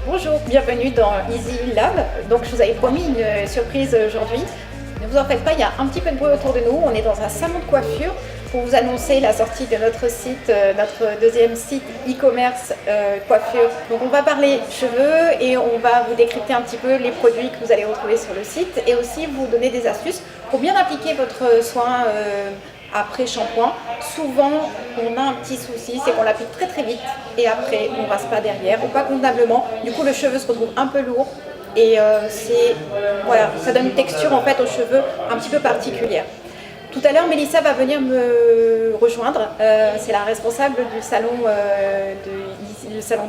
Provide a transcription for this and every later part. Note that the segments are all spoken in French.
Bonjour, bienvenue dans Easy Lab. Donc je vous avais promis une surprise aujourd'hui. Ne vous en faites pas, il y a un petit peu de bruit autour de nous. On est dans un salon de coiffure pour vous annoncer la sortie de notre site, notre deuxième site e-commerce coiffure. Donc on va parler cheveux et on va vous décrypter un petit peu les produits que vous allez retrouver sur le site et aussi vous donner des astuces pour bien appliquer votre soin après shampoing. Souvent on a un petit souci, c'est qu'on l'applique très très vite et après on ne rase pas derrière ou pas convenablement. Du coup le cheveu se retrouve un peu lourd et voilà, ça donne une texture en fait aux cheveux un petit peu particulière. Tout à l'heure, Mélissa va venir me rejoindre. C'est la responsable du salon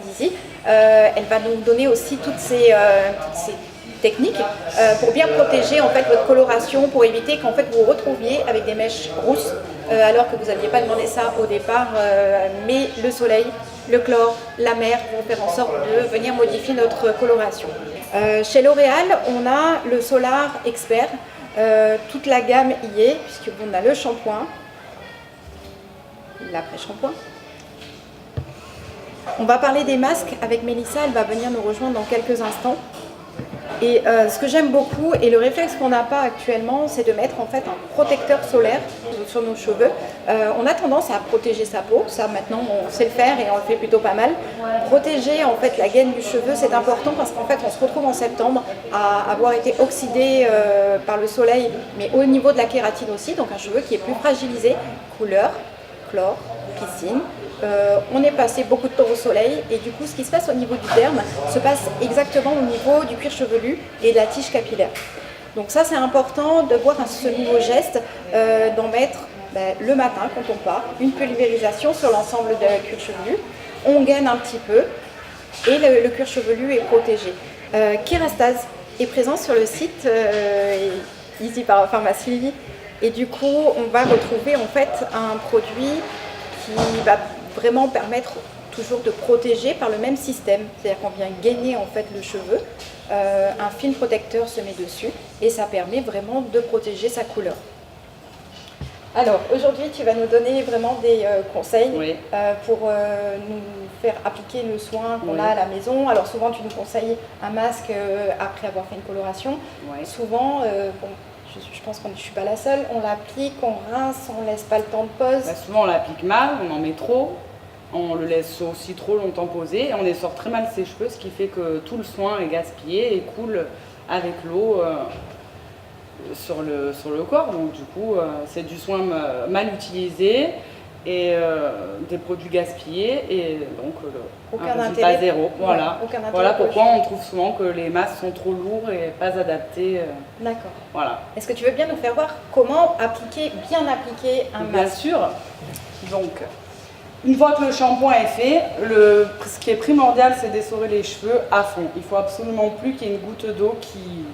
d'Easy. Elle va nous donner aussi toutes ces techniques pour bien protéger en fait votre coloration, pour éviter qu'en fait vous vous retrouviez avec des mèches rousses alors que vous n'aviez pas demandé ça au départ. Mais le soleil, le chlore, la mer vont faire en sorte de venir modifier notre coloration. Chez L'Oréal, on a le Solar Expert. Toute la gamme y est, puisqu'on a le shampoing, l'après-shampoing. On va parler des masques avec Mélissa, elle va venir nous rejoindre dans quelques instants. Et ce que j'aime beaucoup, et le réflexe qu'on n'a pas actuellement, c'est de mettre en fait un protecteur solaire sur nos cheveux. On a tendance à protéger sa peau, ça maintenant on sait le faire et on le fait plutôt pas mal. Protéger en fait la gaine du cheveu, c'est important parce qu'en fait on se retrouve en septembre à avoir été oxydé par le soleil, mais au niveau de la kératine aussi, donc un cheveu qui est plus fragilisé, couleur, chlore, piscine. On est passé beaucoup de temps au soleil et du coup ce qui se passe au niveau du derme se passe exactement au niveau du cuir chevelu et de la tige capillaire. Donc ça c'est important de voir ce nouveau geste, d'en mettre le matin quand on part, une pulvérisation sur l'ensemble du cuir chevelu. On gaine un petit peu et le cuir chevelu est protégé. Kerastase est présent sur le site Easy Pharmacie et du coup on va retrouver en fait un produit qui va vraiment permettre toujours de protéger par le même système, c'est-à-dire qu'on vient gainer en fait le cheveu, un film protecteur se met dessus et ça permet vraiment de protéger sa couleur. Alors aujourd'hui tu vas nous donner vraiment des conseils pour nous faire appliquer le soin qu'on a à la maison. Alors souvent tu nous conseilles un masque après avoir fait une coloration, souvent bon, je pense que je ne suis pas la seule, on l'applique, on rince, on ne laisse pas le temps de pause. Souvent on l'applique mal, on en met trop, on le laisse aussi trop longtemps poser et on essore très mal ses cheveux, ce qui fait que tout le soin est gaspillé et coule avec l'eau sur le corps. Donc du coup c'est du soin mal utilisé et des produits gaspillés et donc aucun un résultat intérêt. Zéro. Voilà. Voilà pourquoi on trouve souvent que les masques sont trop lourds et pas adaptés. D'accord. Voilà. Est-ce que tu veux bien nous faire voir comment bien appliquer un masque? Bien sûr. Donc, une fois que le shampoing est fait, ce qui est primordial, c'est d'essorer les cheveux à fond. Il ne faut absolument plus qu'il y ait une goutte d'eau qui...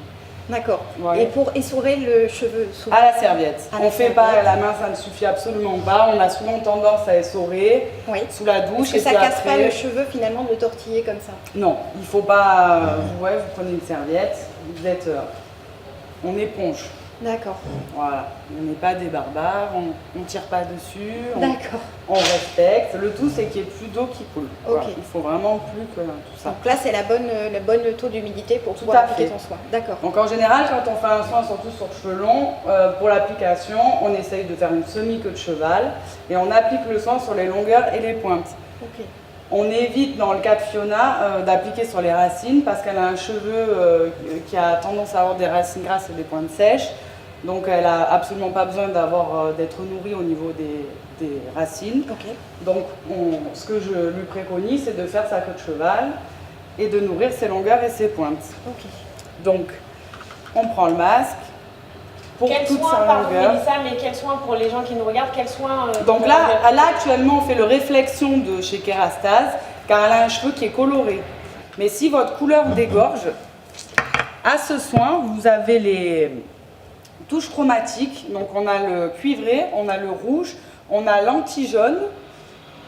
D'accord. Et pour essorer le cheveu à la serviette. On ne fait pas à la main, ça ne suffit absolument pas. On a souvent tendance à essorer sous la douche. Est-ce que ça ne casse pas le cheveu finalement de le tortiller comme ça? Non, il ne faut pas... vous prenez une serviette, vous êtes... on éponge. D'accord. Voilà, on n'est pas des barbares, on ne tire pas dessus, on respecte. Le tout, c'est qu'il n'y ait plus d'eau qui coule. Voilà. Il faut vraiment plus que tout ça. Donc là, c'est le bon taux d'humidité pour pouvoir appliquer ton soin. D'accord. Donc en général, quand on fait un soin, surtout sur cheveux longs, pour l'application, on essaye de faire une semi-queue de cheval et on applique le soin sur les longueurs et les pointes. On évite, dans le cas de Fiona, d'appliquer sur les racines parce qu'elle a un cheveu qui a tendance à avoir des racines grasses et des pointes sèches. Donc elle n'a absolument pas besoin d'être nourrie au niveau des racines. Donc ce que je lui préconise, c'est de faire sa queue de cheval et de nourrir ses longueurs et ses pointes. Donc on prend le masque. Pour toute sa longueur. Mélissa, mais quels soins pour les gens qui nous regardent, quels soins Donc là actuellement on fait le réflexion de chez Kerastase car elle a un cheveu qui est coloré. Mais si votre couleur dégorge, à ce soin vous avez les touches chromatiques. Donc on a le cuivré, on a le rouge, on a l'anti-jaune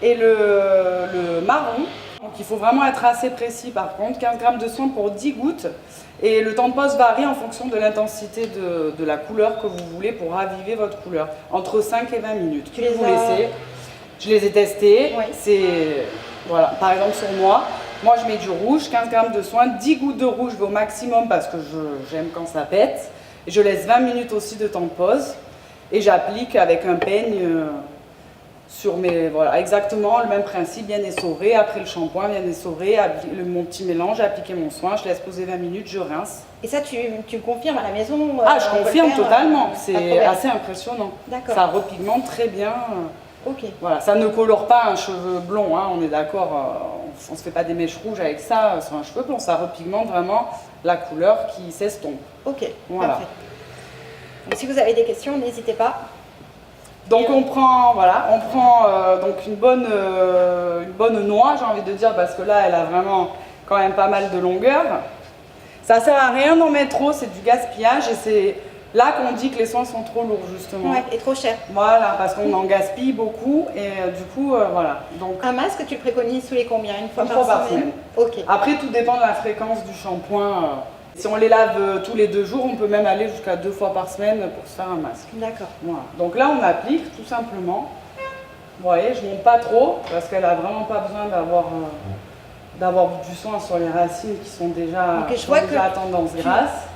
et le marron Donc il faut vraiment être assez précis par contre, 15 grammes de soin pour 10 gouttes. Et le temps de pose varie en fonction de l'intensité de la couleur que vous voulez pour raviver votre couleur. Entre 5 et 20 minutes. Tu les vous as... laissez. Je les ai testés. Oui. C'est, voilà, par exemple sur moi je mets du rouge, 15 grammes de soin, 10 gouttes de rouge au maximum parce que j'aime quand ça pète. Et je laisse 20 minutes aussi de temps de pose. Et j'applique avec un peigne sur mes... Voilà, exactement le même principe, bien essoré. Après le shampoing, bien essoré, mon petit mélange, appliquer mon soin, je laisse poser 20 minutes, je rince. Et ça, tu confirmes à la maison? Ah, je confirme totalement. C'est assez impressionnant. D'accord. Ça repigmente très bien. Ok. Voilà, ça ne colore pas un cheveu blond, hein, on est d'accord. On ne se fait pas des mèches rouges avec ça sur un cheveu blond. Ça repigmente vraiment la couleur qui s'estompe. Ok, voilà. parfait. Donc, si vous avez des questions, n'hésitez pas. Donc on prend donc une bonne noix, j'ai envie de dire, parce que là elle a vraiment quand même pas mal de longueur. Ça sert à rien d'en mettre trop, c'est du gaspillage et c'est là qu'on dit que les soins sont trop lourds justement. Ouais, et trop cher. Voilà, parce qu'on en gaspille beaucoup et du coup voilà. Donc un masque, tu le préconises tous les combien? Une fois par semaine. Ok. Après tout dépend de la fréquence du shampoing. Si on les lave tous les 2 jours, on peut même aller jusqu'à 2 fois par semaine pour se faire un masque. D'accord. Voilà. Donc là, on applique tout simplement. Vous voyez, je ne monte pas trop parce qu'elle n'a vraiment pas besoin d'avoir du soin sur les racines qui sont déjà, à tendance grasse.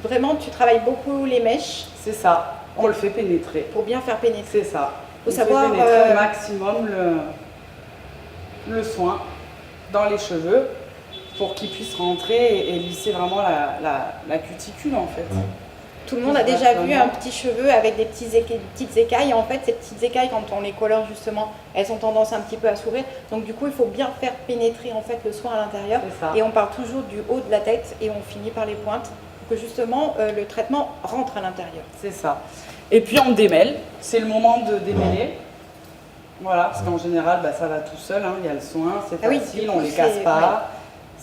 Vraiment, tu travailles beaucoup les mèches. C'est ça. On le fait pénétrer. Pour bien faire pénétrer. C'est ça. Il faut savoir fait pénétrer au maximum le soin dans les cheveux, pour qu'ils puissent rentrer et lisser vraiment la cuticule en fait. Tout le monde a déjà vu un petit cheveu avec des petites écailles. En fait, ces petites écailles, quand on les colore justement, elles ont tendance un petit peu à s'ouvrir. Donc du coup, il faut bien faire pénétrer en fait le soin à l'intérieur. Et on part toujours du haut de la tête et on finit par les pointes pour que justement le traitement rentre à l'intérieur. C'est ça. Et puis on démêle. C'est le moment de démêler. Voilà, parce qu'en général, ça va tout seul. Hein. Il y a le soin, c'est facile, on ne les casse pas. Ouais.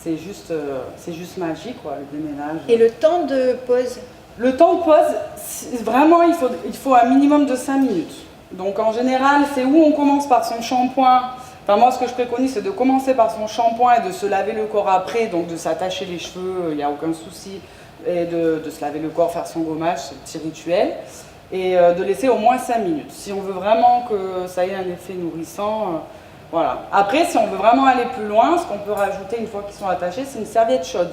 C'est juste magique, quoi, le déménage. Et le temps de pose? Le temps de pose, vraiment, il faut un minimum de 5 minutes. Donc en général, c'est où on commence par son shampoing. Enfin, moi, ce que je préconise, c'est de commencer par son shampoing et de se laver le corps après, donc de s'attacher les cheveux, il n'y a aucun souci, et de se laver le corps, faire son gommage, ce petit rituel, et de laisser au moins 5 minutes. Si on veut vraiment que ça ait un effet nourrissant, voilà. Après, si on veut vraiment aller plus loin, ce qu'on peut rajouter une fois qu'ils sont attachés, c'est une serviette chaude.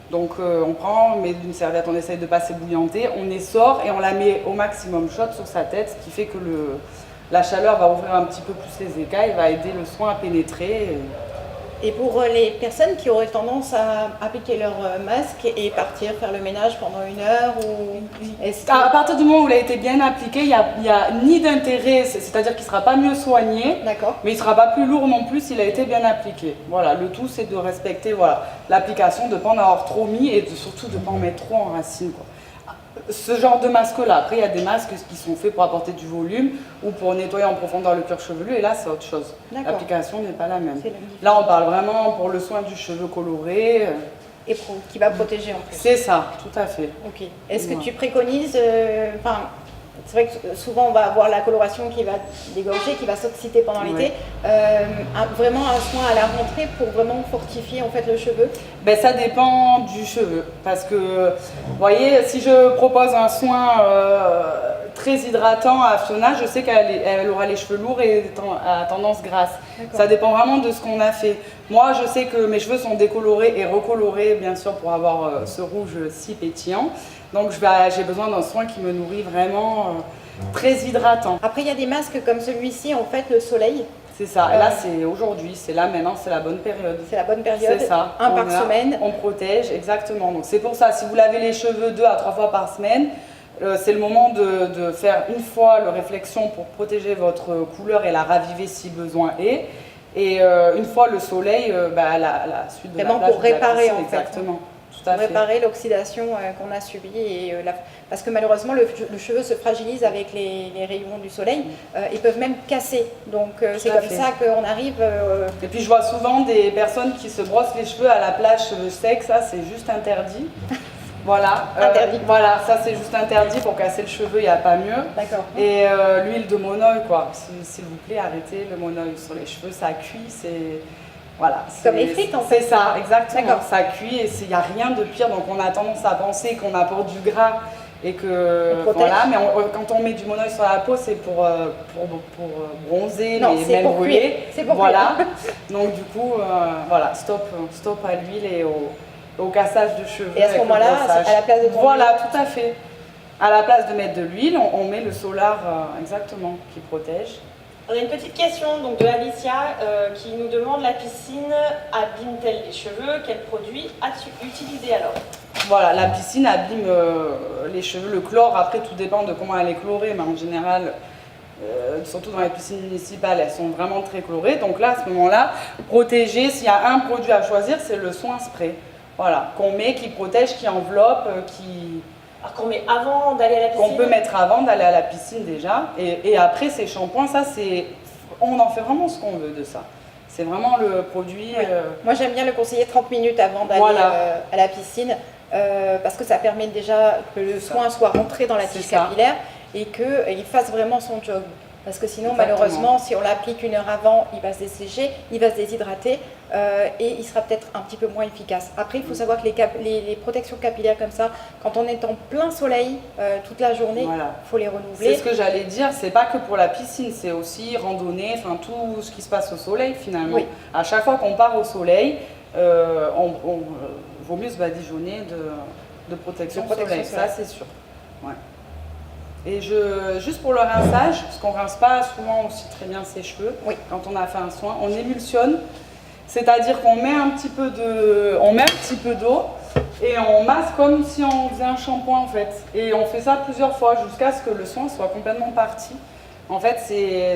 Donc on met une serviette, on essaye de ne pas s'ébouillanter, on essore et on la met au maximum chaude sur sa tête, ce qui fait que la chaleur va ouvrir un petit peu plus les écailles, va aider le soin à pénétrer. Et pour les personnes qui auraient tendance à appliquer leur masque et partir faire le ménage pendant 1 heure ou... À partir du moment où il a été bien appliqué, il n'y a ni d'intérêt, c'est-à-dire qu'il ne sera pas mieux soigné, mais il ne sera pas plus lourd non plus s'il a été bien appliqué. Voilà, le tout c'est de respecter l'application, de ne pas en avoir trop mis et surtout de ne pas en mettre trop en racine, quoi. Ce genre de masque-là, après il y a des masques qui sont faits pour apporter du volume ou pour nettoyer en profondeur le cuir chevelu et là c'est autre chose. L'application n'est pas la même. Là on parle vraiment pour le soin du cheveu coloré. Et qui va protéger en plus. C'est ça, tout à fait. Ok. Est-ce que tu préconises, c'est vrai que souvent on va avoir la coloration qui va dégorger, qui va s'oxyder pendant l'été. Vraiment un soin à la rentrée pour vraiment fortifier en fait le cheveu? Ça dépend du cheveu. Parce que, vous voyez, si je propose un soin très hydratant à Fiona, je sais qu'elle aura les cheveux lourds et à tendance grasse. Ça dépend vraiment de ce qu'on a fait. Moi, je sais que mes cheveux sont décolorés et recolorés, bien sûr, pour avoir ce rouge si pétillant. Donc j'ai besoin d'un soin qui me nourrit vraiment très hydratant. Après, il y a des masques comme celui-ci, en fait, le soleil. C'est ça, et là c'est aujourd'hui, c'est là maintenant, c'est la bonne période. C'est la bonne période, c'est ça. Un par semaine. On protège, exactement. Donc c'est pour ça, si vous lavez les cheveux 2 à 3 fois par semaine, c'est le moment de faire une fois la réflexion pour protéger votre couleur et la raviver si besoin est. Et une fois le soleil, la suite de vraiment la plage, pour réparer en fait. Exactement. Pour réparer l'oxydation qu'on a subie. Parce que malheureusement, le cheveu se fragilise avec les rayons du soleil. Ils peuvent même casser. Donc c'est comme ça qu'on arrive... Et puis je vois souvent des personnes qui se brossent les cheveux à la plage cheveux secs. Ça, c'est juste interdit. Voilà. Interdit. Voilà, ça c'est juste interdit. Pour casser le cheveu, il n'y a pas mieux. D'accord. Et l'huile de monoeil, quoi. S'il vous plaît, arrêtez le monoeil sur les cheveux. Ça cuit, Voilà, Comme les frites en fait. C'est ça, exactement. D'accord. Ça cuit et il n'y a rien de pire. Donc on a tendance à penser qu'on apporte du gras et que voilà, mais quand on met du monoïl sur la peau, c'est pour bronzer, Non, mais même brûler. C'est pour voilà. Donc du coup, voilà, stop à l'huile et au cassage de cheveux. Et à ce moment-là, à la place de ton voilà, tout à fait. À la place de mettre de l'huile, on met le solar exactement qui protège. On a une petite question donc, de Alicia qui nous demande la piscine abîme-t-elle les cheveux? Quel produit as-tu utilisé alors? Voilà, la piscine abîme les cheveux, le chlore, après tout dépend de comment elle est chlorée, mais en général, surtout dans les piscines municipales, elles sont vraiment très chlorées. Donc là, à ce moment-là, protéger, s'il y a un produit à choisir, c'est le soin spray. Voilà, qu'on met, qui protège, qui enveloppe, qui... Alors qu'on met avant d'aller à la piscine? Qu'on peut mettre avant d'aller à la piscine déjà. Et après, ces shampoings, ça c'est... On en fait vraiment ce qu'on veut de ça. C'est vraiment le produit... Ouais. Moi j'aime bien le conseiller 30 minutes avant d'aller à la piscine parce que ça permet déjà que le soin soit rentré dans la tige capillaire et qu'il fasse vraiment son job. Parce que sinon, malheureusement, si on l'applique 1 heure avant, il va se dessécher, il va se déshydrater et il sera peut-être un petit peu moins efficace. Après, il faut savoir que les protections capillaires comme ça, quand on est en plein soleil toute la journée, il faut les renouveler. C'est ce que j'allais dire, c'est pas que pour la piscine, c'est aussi randonnée, enfin tout ce qui se passe au soleil finalement. Oui. À chaque fois qu'on part au soleil, vaut mieux se badigeonner de protection soleil, ça c'est sûr. Ouais. Et juste pour le rinçage, parce qu'on ne rince pas souvent aussi très bien ses cheveux, quand on a fait un soin, on émulsionne, c'est-à-dire qu'on met un petit peu d'eau et on masse comme si on faisait un shampoing en fait. Et on fait ça plusieurs fois jusqu'à ce que le soin soit complètement parti. En fait,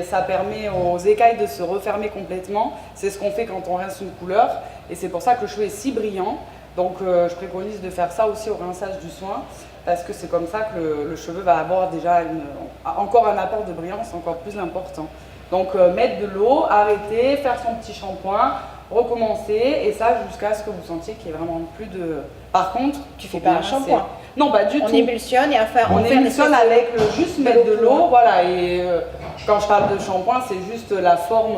ça permet aux écailles de se refermer complètement. C'est ce qu'on fait quand on rince une couleur et c'est pour ça que le cheveu est si brillant. Donc je préconise de faire ça aussi au rinçage du soin parce que c'est comme ça que le cheveu va avoir déjà encore un apport de brillance encore plus important. Donc mettre de l'eau, arrêter, faire son petit shampoing, recommencer et ça jusqu'à ce que vous sentiez qu'il n'y ait vraiment plus de... Par contre, tu fais pas un shampoing. Non, pas du tout. On émulsionne et on émulsionne avec juste mettre de l'eau, voilà. Et quand je parle de shampoing, c'est juste la forme,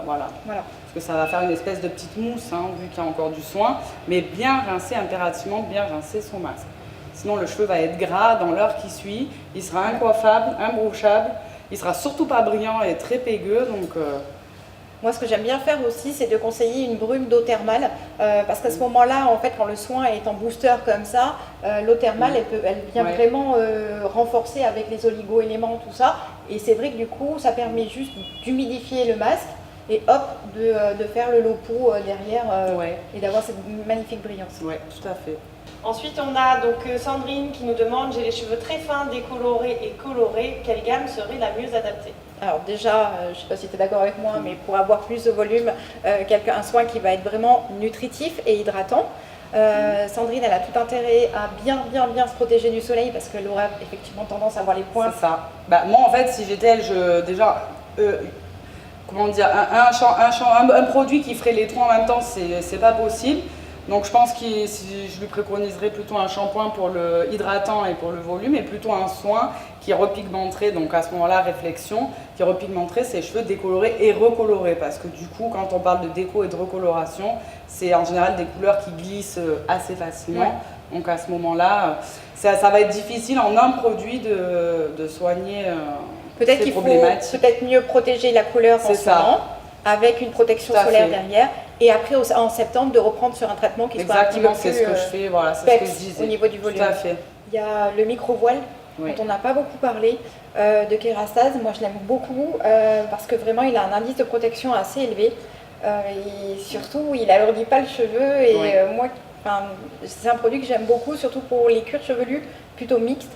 voilà. Parce que ça va faire une espèce de petite mousse, hein, vu qu'il y a encore du soin, mais bien rincer, impérativement bien rincer son masque. Sinon le cheveu va être gras dans l'heure qui suit, il sera incoiffable, imbrochable, il sera surtout pas brillant et très pégueux, donc... Moi, ce que j'aime bien faire aussi, c'est de conseiller une brume d'eau thermale, parce qu'à ce moment-là, en fait, quand le soin est en booster comme ça, l'eau thermale, elle vient vraiment renforcer avec les oligo-éléments, tout ça. Et c'est vrai que du coup, ça permet juste d'humidifier le masque et hop, de faire le low-pou derrière et d'avoir cette magnifique brillance. Oui, tout à fait. Ensuite, on a donc Sandrine qui nous demande: j'ai les cheveux très fins, décolorés et colorés, quelle gamme serait la mieux adaptée? Alors déjà, je ne sais pas si tu es d'accord avec moi, mais pour avoir plus de volume, un soin qui va être vraiment nutritif et hydratant. Sandrine, elle a tout intérêt à bien se protéger du soleil parce qu'elle aura effectivement tendance à avoir les points. C'est ça. Bah, moi, en fait, si j'étais elle, déjà... comment dire, un produit qui ferait les trois en même temps, c'est pas possible. Donc je pense que je lui préconiserais plutôt un shampoing pour le hydratant et pour le volume, et plutôt un soin qui repigmenterait, donc à ce moment-là, réflexion, qui repigmenterait ses cheveux décolorés et recolorés. Parce que du coup, quand on parle de déco et de recoloration, c'est en général des couleurs qui glissent assez facilement. Donc à ce moment-là, ça va être difficile en un produit de soigner peut-être qu'il faut peut-être mieux protéger la couleur en ce moment, avec une protection solaire derrière. Et après, en septembre, de reprendre sur un traitement qui soit un petit peu plus c'est ce que je fais, voilà, c'est ce que je disais. Au niveau du volume. Tout à fait. Il y a le micro-voile, dont on n'a pas beaucoup parlé, de Kérastase. Moi, je l'aime beaucoup parce que vraiment, il a un indice de protection assez élevé. Et surtout, il alourdit pas le cheveu. Et moi, c'est un produit que j'aime beaucoup, surtout pour les cuirs chevelus plutôt mixtes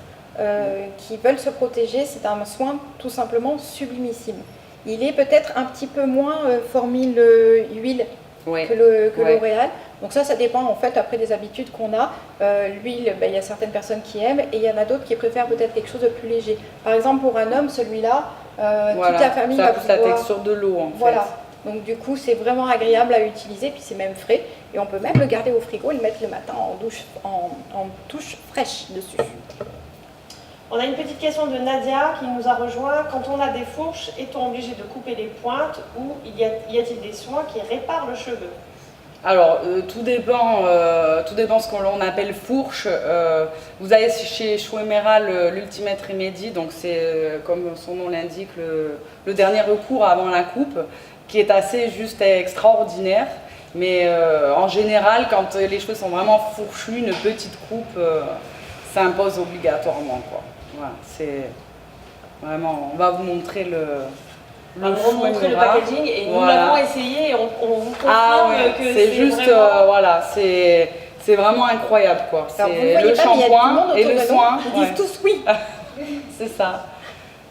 qui veulent se protéger. C'est un soin tout simplement sublimissime. Il est peut-être un petit peu moins formule huile que L'Oréal. Donc ça dépend en fait après des habitudes qu'on a. L'huile, il y a certaines personnes qui aiment et il y en a d'autres qui préfèrent peut-être quelque chose de plus léger. Par exemple pour un homme, celui-là, toute la famille va pouvoir... la texture de l'eau en fait. Voilà. Donc du coup c'est vraiment agréable à utiliser, puis c'est même frais. Et on peut même le garder au frigo et le mettre le matin en touche fraîche dessus. On a une petite question de Nadia qui nous a rejoint. Quand on a des fourches, est-on obligé de couper les pointes ou y a-t-il des soins qui réparent le cheveu? Alors, tout dépend ce qu'on appelle fourche. Vous avez chez Schumacher l'Ultimate Remedy, donc c'est comme son nom l'indique, le dernier recours avant la coupe, qui est assez juste extraordinaire. Mais en général, quand les cheveux sont vraiment fourchus, une petite coupe s'impose obligatoirement, quoi. Voilà, c'est vraiment. On va vous montrer On va vous montrer le packaging et nous l'avons essayé et on vous confirme que c'est juste, vraiment... voilà, c'est vraiment incroyable, quoi. C'est le shampoing et le soin. Ils disent tous oui. C'est ça.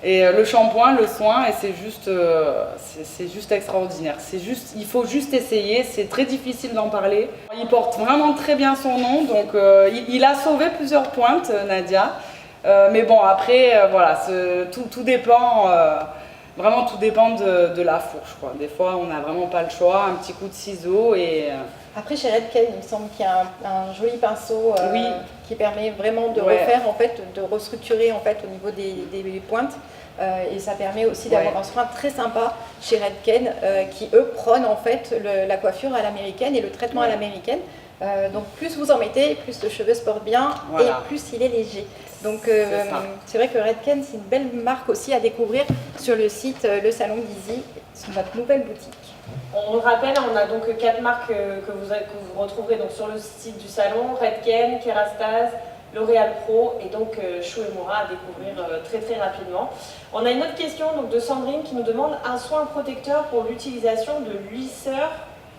Et le shampoing, le soin, et c'est juste extraordinaire. Il faut juste essayer, c'est très difficile d'en parler. Il porte vraiment très bien son nom, donc il a sauvé plusieurs pointes, Nadia. Mais bon, après, voilà, tout dépend, vraiment tout dépend de la fourche, quoi. Des fois, on n'a vraiment pas le choix, un petit coup de ciseau et... Après, chez Redken, il me semble qu'il y a un joli pinceau qui permet vraiment de refaire, en fait, de restructurer en fait, au niveau des pointes. Et ça permet aussi d'avoir un soin très sympa chez Redken qui, eux, prônent en fait la coiffure à l'américaine et le traitement à l'américaine. Donc plus vous en mettez, plus le cheveu se porte bien et plus il est léger. Donc c'est vrai que Redken, c'est une belle marque aussi à découvrir sur le site Le Salon d'Easy, sur notre nouvelle boutique. On le rappelle, on a donc 4 marques que vous retrouverez donc sur le site du salon, Redken, Kerastase, L'Oréal Pro et donc Shu Uemura à découvrir très très rapidement. On a une autre question donc, de Sandrine qui nous demande un soin protecteur pour l'utilisation de lisseur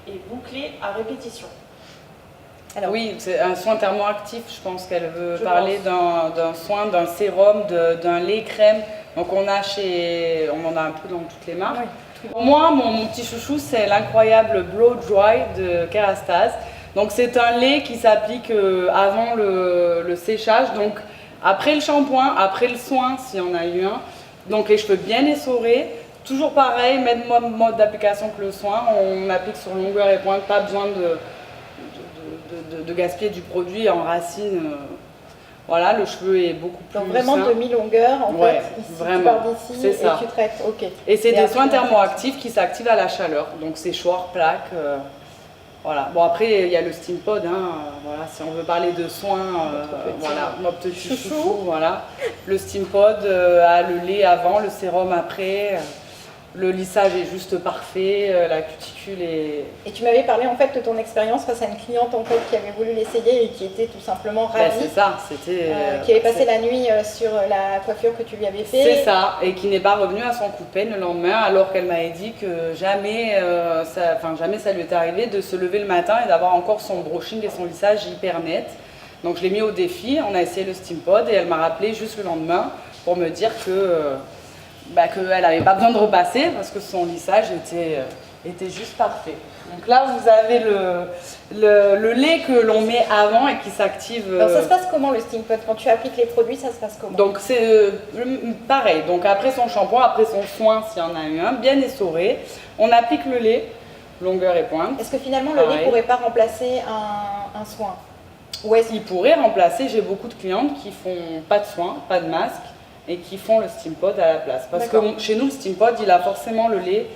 et bouclé à répétition. Alors, oui, c'est un soin thermoactif, je pense qu'elle veut parler d'un soin, d'un sérum, d'un lait crème. Donc on en a un peu dans toutes les marques. Oui. Pour moi, mon petit chouchou, c'est l'incroyable Blow Dry de Kerastase. Donc c'est un lait qui s'applique avant le séchage, donc après le shampoing, après le soin, s'il y en a eu un. Donc les cheveux bien essorés. Toujours pareil, même mode d'application que le soin. On applique sur longueur et pointe, pas besoin de gaspiller du produit en racine. Voilà, le cheveu est beaucoup plus donc vraiment sain. demi-longueur en fait, ici, vraiment. Tu pars d'ici et ça. tu traites, ok. Et c'est des soins thermoactifs qui s'activent à la chaleur, donc séchoir, plaque, voilà. Bon après il y a le steam pod, voilà, si on veut parler de soins, voilà, notre petit chouchou, voilà. Le steam pod a le lait avant, le sérum après. Le lissage est juste parfait, la cuticule est... Et tu m'avais parlé en fait de ton expérience face à une cliente en fait qui avait voulu l'essayer et qui était tout simplement ravie. C'est ça, c'était... qui avait passé la nuit sur la coiffure que tu lui avais fait. C'est ça, et qui n'est pas revenue à son coup de peine le lendemain alors qu'elle m'avait dit que jamais ça lui était arrivé de se lever le matin et d'avoir encore son brushing et son lissage hyper net. Donc je l'ai mis au défi, on a essayé le steam pod et elle m'a rappelé juste le lendemain pour me dire que... qu'elle n'avait pas besoin de repasser parce que son lissage était juste parfait. Donc là, vous avez le lait que l'on met avant et qui s'active. Alors ça se passe comment le steam pod? Quand tu appliques les produits, ça se passe comment? Donc c'est pareil. Donc après son shampoing, après son soin, s'il y en a eu un, bien essoré, on applique le lait, longueur et pointe. Est-ce que finalement le lait ne pourrait pas remplacer un soin? Il pourrait remplacer, j'ai beaucoup de clientes qui font pas de soin, pas de masque, et qui font le steam pod à la place. Parce que chez nous, le steam pod, il a forcément le lait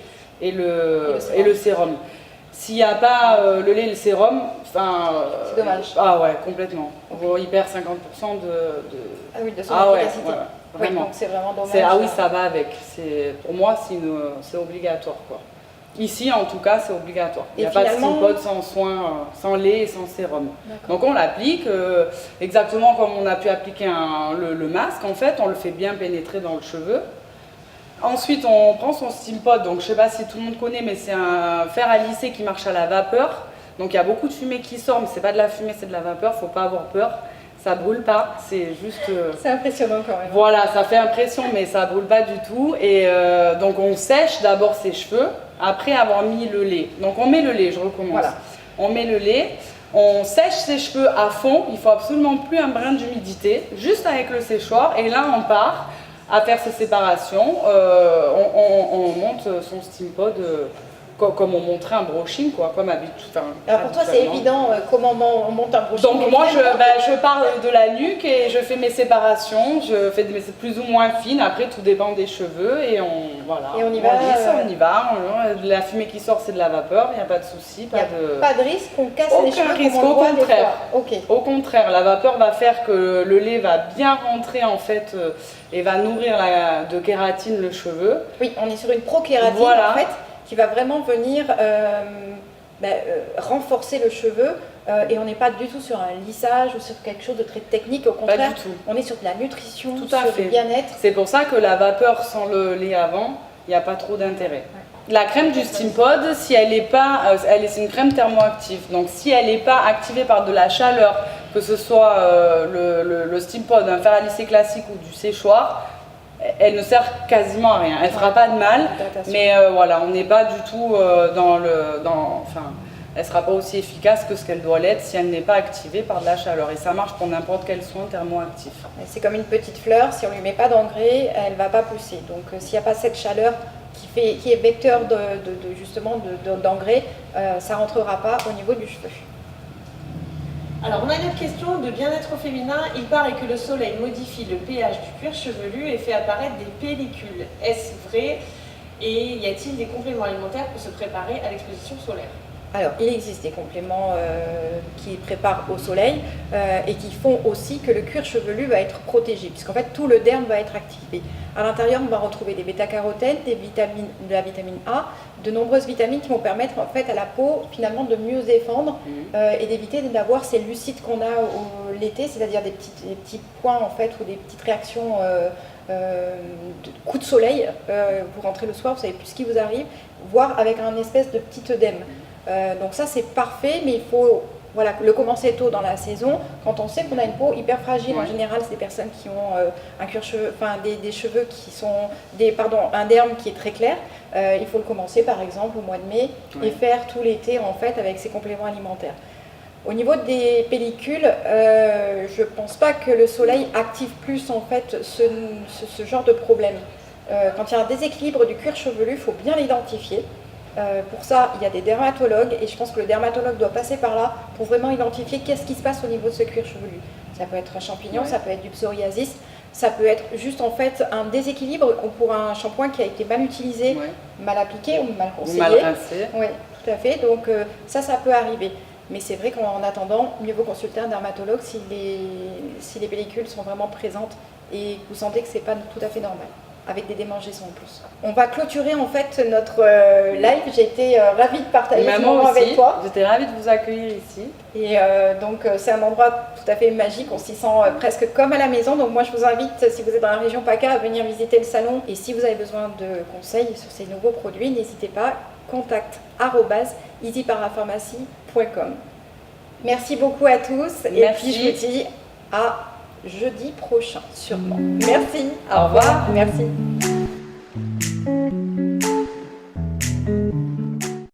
et le sérum. S'il n'y a pas le lait et le sérum, c'est dommage. Ah ouais, complètement. Il perd 50% Ah oui, de son efficacité. Ouais, oui, donc c'est vraiment dommage. Ah oui, ça va avec. Pour moi, c'est obligatoire, quoi. Ici, en tout cas, c'est obligatoire. Il n'y a pas de steam pod sans soin, sans lait et sans sérum. Donc on l'applique exactement comme on a pu appliquer le masque. En fait, on le fait bien pénétrer dans le cheveu. Ensuite, on prend son steam pod. Donc je ne sais pas si tout le monde connaît, mais c'est un fer à lisser qui marche à la vapeur. Donc il y a beaucoup de fumée qui sort, mais ce n'est pas de la fumée, c'est de la vapeur. Il ne faut pas avoir peur. Ça brûle pas, c'est juste... C'est impressionnant quand même. Voilà, ça fait impression, mais ça brûle pas du tout. Et donc on sèche d'abord ses cheveux, après avoir mis le lait. Donc on met le lait, je recommence. Voilà. On met le lait, on sèche ses cheveux à fond, il faut absolument plus un brin d'humidité, juste avec le séchoir. Et là on part à faire ses séparations, on monte son steam pod comme on montrait un brushing, quoi, comme habitude. Alors pour toi, c'est évident comment on monte un brushing. Donc moi, je pars de la nuque et je fais mes séparations, je fais des plus ou moins fines. Après, tout dépend des cheveux et on y va. La fumée qui sort, c'est de la vapeur, il n'y a pas de souci. Pas de risque qu'on casse les cheveux. Aucun risque, au contraire. Au contraire, la vapeur va faire que le lait va bien rentrer en fait et va nourrir de kératine le cheveu. Oui, on est sur une pro-kératine en fait, qui va vraiment venir renforcer le cheveu et on n'est pas du tout sur un lissage ou sur quelque chose de très technique, au contraire, pas du tout. On est sur de la nutrition, tout à sur fait. du bien-être. C'est pour ça que la vapeur sans le lait avant, il n'y a pas trop d'intérêt. Ouais. La crème du Steam Pod, si elle n'est pas, c'est une crème thermoactive, donc si elle n'est pas activée par de la chaleur, que ce soit le Steam Pod, un fer à lisser classique ou du séchoir, elle ne sert quasiment à rien. Elle ne fera pas de mal, mais on n'est pas du tout elle ne sera pas aussi efficace que ce qu'elle doit l'être si elle n'est pas activée par de la chaleur. Et ça marche pour n'importe quel soin thermoactif. C'est comme une petite fleur, si on ne lui met pas d'engrais, elle ne va pas pousser. Donc s'il n'y a pas cette chaleur qui est vecteur d'engrais, ça ne rentrera pas au niveau du cheveu. Alors on a une autre question de bien-être féminin. Il paraît que le soleil modifie le pH du cuir chevelu et fait apparaître des pellicules. Est-ce vrai? Et y a-t-il des compléments alimentaires pour se préparer à l'exposition solaire? Alors, il existe des compléments qui préparent au soleil et qui font aussi que le cuir chevelu va être protégé, puisqu'en fait tout le derme va être activé. À l'intérieur, on va retrouver des bêta-carotènes, de la vitamine A, de nombreuses vitamines qui vont permettre en fait à la peau finalement de mieux se défendre et d'éviter d'avoir ces lucides qu'on a l'été, c'est-à-dire des petits points en fait ou des petites réactions de coups de soleil. Vous rentrez le soir, vous savez plus ce qui vous arrive, voire avec un espèce de petit œdème. Donc ça c'est parfait, mais il faut le commencer tôt dans la saison quand on sait qu'on a une peau hyper fragile. En général, c'est des personnes qui ont des cheveux qui sont un derme qui est très clair. Il faut le commencer par exemple au mois de mai et faire tout l'été en fait avec ses compléments alimentaires. Au niveau des pellicules, je pense pas que le soleil active plus en fait ce genre de problème. Quand il y a un déséquilibre du cuir chevelu, il faut bien l'identifier. Pour ça, il y a des dermatologues et je pense que le dermatologue doit passer par là pour vraiment identifier qu'est-ce qui se passe au niveau de ce cuir chevelu. Ça peut être un champignon, ça peut être du psoriasis, ça peut être juste en fait un déséquilibre pour un shampoing qui a été mal utilisé, mal appliqué ou mal conseillé. Ou mal rincé. Oui, tout à fait. Donc ça peut arriver. Mais c'est vrai qu'en attendant, mieux vaut consulter un dermatologue si les pellicules sont vraiment présentes et que vous sentez que ce n'est pas tout à fait normal, avec des démangeaisons en plus. On va clôturer en fait notre live. J'ai été ravie de partager ce moment avec toi. J'étais ravie de vous accueillir ici. Et donc c'est un endroit tout à fait magique, on s'y sent presque comme à la maison. Donc moi je vous invite, si vous êtes dans la région PACA, à venir visiter le salon. Et si vous avez besoin de conseils sur ces nouveaux produits, n'hésitez pas, contact@easyparapharmacie.com. Merci beaucoup à tous. Merci. Et puis je vous dis à jeudi prochain, sûrement. Merci. Au revoir. Merci.